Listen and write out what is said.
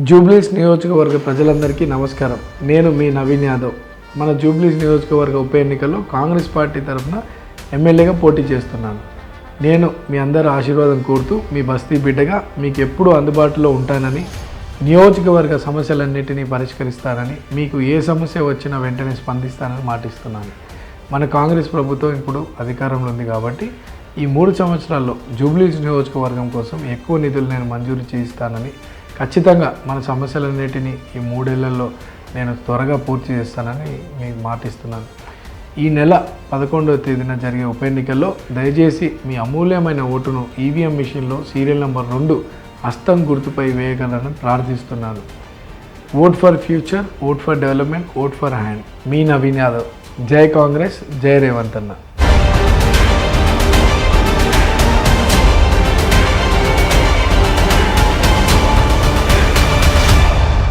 జూబ్లీస్ నియోజకవర్గ ప్రజలందరికీ నమస్కారం. నేను మీ నవీన్ యాదవ్. మన జూబ్లీస్ నియోజకవర్గ ఉప ఎన్నికల్లో కాంగ్రెస్ పార్టీ తరఫున ఎమ్మెల్యేగా పోటీ చేస్తున్నాను. నేను మీ అందరి ఆశీర్వాదం కోరుతూ మీ బస్తీ బిడ్డగా మీకు ఎప్పుడూ అందుబాటులో ఉంటానని, నియోజకవర్గ సమస్యలన్నిటినీ పరిష్కరిస్తానని, మీకు ఏ సమస్య వచ్చినా వెంటనే స్పందిస్తానని మాటిస్తున్నాను. మన కాంగ్రెస్ ప్రభుత్వం ఇప్పుడు అధికారంలో ఉంది కాబట్టి ఈ 3 సంవత్సరాల్లో జూబ్లీస్ నియోజకవర్గం కోసం ఎక్కువ నిధులు నేను మంజూరు చేయిస్తానని, ఖచ్చితంగా మన సమస్యలన్నిటినీ ఈ 3 ఏళ్లలో నేను త్వరగా పూర్తి చేస్తానని మీకు మాటిస్తున్నాను. ఈ నెల 11వ తేదీన జరిగే ఉప ఎన్నికల్లో దయచేసి మీ అమూల్యమైన ఓటును ఈవీఎం మిషన్లో సీరియల్ నెంబర్ 2 హస్తం గుర్తుపై వేయగలరని ప్రార్థిస్తున్నాను. Vote for future, vote for development, vote for hand. మీ నవీన్ యాదవ్. జై కాంగ్రెస్, జై రేవంత్ అన్న.